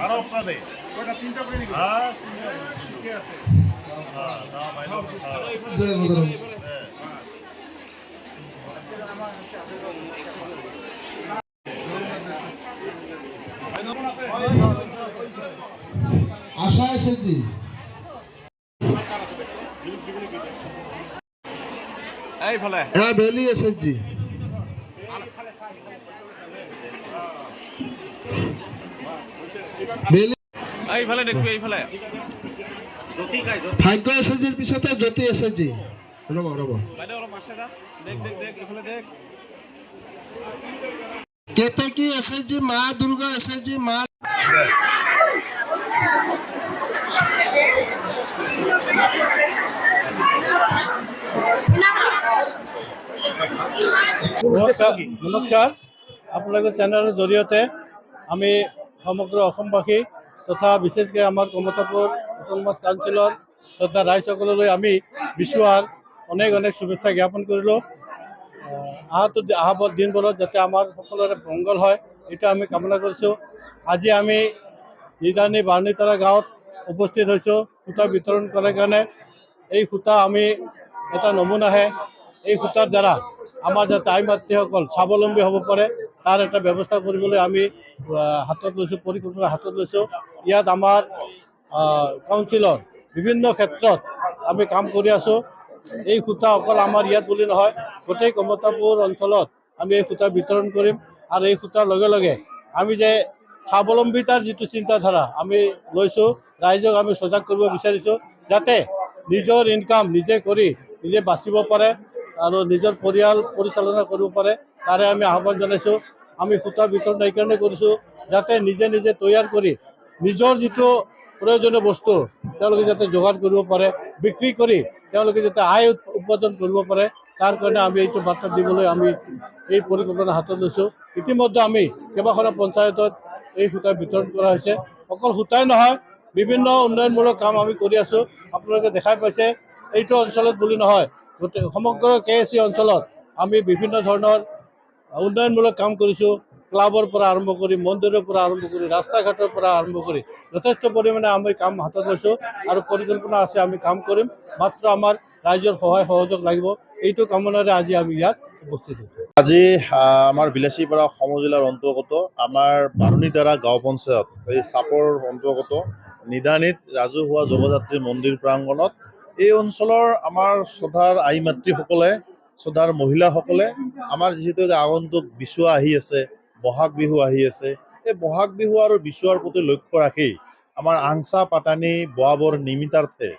আরো আপনাদের হ্যাঁ ঠিকই আছে হ্যাঁ দাও বাইরে জয় বদরম আশা এসএসজি এইফালে হ্যাঁ বেলি এসএসজি বেলি এইফালে দেখবি এইফালে ভাগ্য এসএসজিৰ পিছতে জ্যোতি এসএসজি ৰ'ব বাইদেউ অলপ আছে যা দেখ দেখ দেখ এইফালে দেখ কেতেকী এসএসজি মা দুৰ্গা এসএসজি মা নমস্কাৰ আপোনালোকৰ চেনেলৰ জৰিয়তে আমি সমগ্ৰ অসমবাসী তথা বিশেষকৈ আমাৰ কমতাপুৰ অট'নমাছ কাউন্সিলৰ তথা ৰাইজসকললৈ আমি বিচুৱাৰ অনেক অনেক শুভেচ্ছা জ্ঞাপন কৰিলোঁ। অহা দিনবোৰত যাতে আমাৰ সকলোৰে মংগল হয় এইটো আমি কামনা কৰিছোঁ। আজি আমি নিদানি বাৰ্ণিতৰা গাঁৱত উপস্থিত হৈছোঁ সূতা বিতৰণ কৰাৰ কাৰণে। এই সূতা আমি এটা নমুনাহে এই সূতাৰ দ্বাৰা আমাৰ যাতে আই মাতৃসকল স্বাৱলম্বী হ'ব পাৰে তাৰ এটা ব্যৱস্থা কৰিবলৈ আমি হাতত লৈছোঁ, পৰিকল্পনা হাতত লৈছোঁ। ইয়াত আমাৰ কাউন্সিলৰ বিভিন্ন ক্ষেত্ৰত আমি কাম কৰি আছোঁ। এই সূতা অকল আমাৰ ইয়াত বুলি নহয়, গোটেই কমতাপুৰ অঞ্চলত আমি এই সূতা বিতৰণ কৰিম। আৰু এই সূতাৰ লগে লগে আমি যে স্বাৱলম্বিতাৰ যিটো চিন্তাধাৰা আমি লৈছোঁ, ৰাইজক আমি সজাগ কৰিব বিচাৰিছোঁ যাতে নিজৰ ইনকাম নিজে কৰি নিজে বাচিব পাৰে আৰু নিজৰ পৰিয়াল পৰিচালনা কৰিব পাৰে, তাৰে আমি আহ্বান জনাইছোঁ। আমি সূতা বিতৰণ এইকাৰণে কৰিছোঁ যাতে নিজে নিজে তৈয়াৰ কৰি নিজৰ যিটো প্ৰয়োজনীয় বস্তু তেওঁলোকে যাতে যোগাৰ কৰিব পাৰে, বিক্ৰী কৰি তেওঁলোকে যাতে আয় উপাৰ্জন কৰিব পাৰে, তাৰ কাৰণে আমি এইটো বাৰ্তা দিবলৈ আমি এই পৰিকল্পনা হাতত লৈছোঁ। ইতিমধ্যে আমি কেইবাখনো পঞ্চায়তত এই সূতা বিতৰণ কৰা হৈছে। অকল সূতাই নহয়, বিভিন্ন উন্নয়নমূলক কাম আমি কৰি আছোঁ। আপোনালোকে দেখাই পাইছে এইটো অঞ্চলত বুলি নহয়, গোটেই সমগ্ৰ KSC অঞ্চলত আমি বিভিন্ন ধৰণৰ উন্নয়নমূলক কাম কৰিছোঁ। ক্লাবৰ পৰা আৰম্ভ কৰি মন্দিৰৰ পৰা আৰম্ভ কৰি ৰাস্তা ঘাটৰ পৰা আৰম্ভ কৰি যথেষ্ট পৰিমাণে আমি কাম হাতত লৈছোঁ আৰু পৰিকল্পনা আছে আমি কাম কৰিম। মাত্ৰ আমাৰ ৰাইজৰ সহায় সহযোগ লাগিব, এইটো কামনাৰে আজি আমি ইয়াত উপস্থিত হৈছোঁ। আজি আমাৰ বিলাসীপাৰা সমজিলাৰ অন্তৰ্গত আমাৰ বাৰুণীতাৰা গাঁও পঞ্চায়ত এই চাপৰ অন্তৰ্গত নিদানিত ৰাজহুৱা জগযাত্ৰী মন্দিৰ প্ৰাংগণত এই অঞ্চলৰ আমাৰ শ্ৰদ্ধাৰ আই মাতৃসকলে, শ্ৰদ্ধাৰ মহিলাসকলে আমাৰ যিহেতু আগন্তুক বিচুৱা আহি আছে, বহাগ বিহু আহি আছে, এই বহাগ বিহু আৰু বিচুৱাৰ প্ৰতি লক্ষ্য ৰাখি আমাৰ আংচা পাতানি বোৱাবৰ নিমিত্তাৰ্থে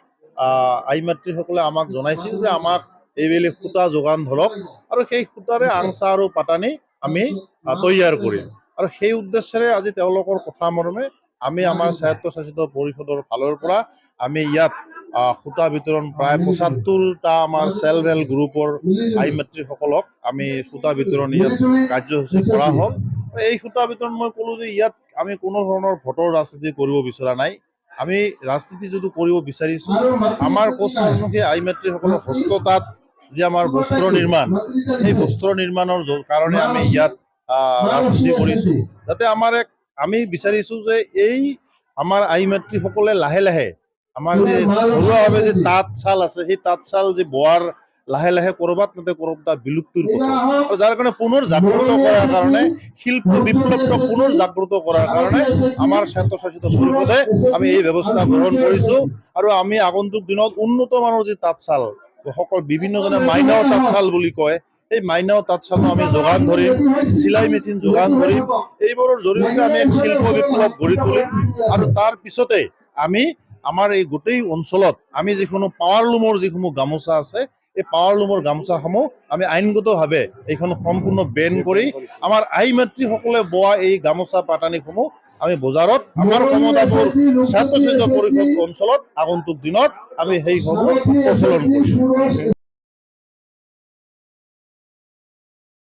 আই মাতৃসকলে আমাক জনাইছিল যে আমাক এইবেলি সূতা যোগান ধৰক আৰু সেই সূতাৰে আংচা আৰু পাতানি আমি তৈয়াৰ কৰিম। আৰু সেই উদ্দেশ্যেৰে আজি তেওঁলোকৰ কথা মৰ্মে আমি আমাৰ স্বায়ত্তশাসিত পৰিষদৰ ফালৰ পৰা আমি ইয়াত সূতা বিতৰণ প্ৰায় ৭৫টা আমাৰ চেল্ফ হেল্প গ্ৰুপৰ আই মাতৃসকলক আমি সূতা বিতৰণ ইয়াত কাৰ্যসূচী কৰা হ'ল। এই সূতা বিতৰণ মই ক'লোঁ যে ইয়াত আমি কোনো ধৰণৰ ভোটৰ ৰাজনীতি কৰিব বিচৰা নাই। আমি ৰাজনীতি যদি কৰিব বিচাৰিছোঁ, আমাৰ কোচ ৰাজমুখী আই মাতৃসকলৰ হস্ততাঁত যি আমাৰ বস্ত্ৰ নিৰ্মাণ, সেই বস্ত্ৰ নিৰ্মাণৰ কাৰণে আমি ইয়াত ৰাজনীতি কৰিছোঁ। যাতে আমি বিচাৰিছোঁ যে এই আমাৰ আই মাতৃসকলে লাহে লাহে আমাৰ যে ঘৰুৱাভাৱে যে তাঁতশাল আছে, সেই তাঁতশাল যে বোৱাৰ লাহে লাহে ক'ৰবাত বিলুপ্তিৰ পথত, আৰু যাৰ কাৰণে পুনৰ জাগ্ৰত কৰাৰ কাৰণে শিল্প বিপ্লৱটো পুনৰ জাগ্ৰত কৰাৰ কাৰণে আমাৰ স্বায়ত্তশাসিত পৰিষদে আমি এই ব্যৱস্থা গ্ৰহণ কৰিছোঁ। আৰু আমি আগন্তুক দিনত উন্নত মানৰ যি তাঁতশাল সকল বিভিন্নজনে মাইনাও তাঁতশাল বুলি কয়, এই মাইনাও তাঁতশালো আমি যোগান ধৰিম, চিলাই মেচিন যোগান ধৰিম। এইবোৰৰ জৰিয়তে আমি এক শিল্প বিপ্লৱ গঢ়ি তুলিম। আৰু তাৰ পিছতে আমি আমাৰ এই গোটেই অঞ্চলত আমি যিসমূহ পাৱাৰলুমৰ যিসমূহ গামোচা আছে, এই পাৱাৰলুমৰ গামোচাসমূহ আমি আইনগতভাৱে এইখন সম্পূৰ্ণ বেন কৰি আমাৰ আই মাতৃসকলে বোৱা এই গামোচা পাতানিসমূহ আমি বজাৰত আমাৰ কমতাপুৰ স্বায়ত্তশাসিত পৰিষদ অঞ্চলত আগন্তুক দিনত আমি সেইসমূহ প্ৰচলন কৰিম।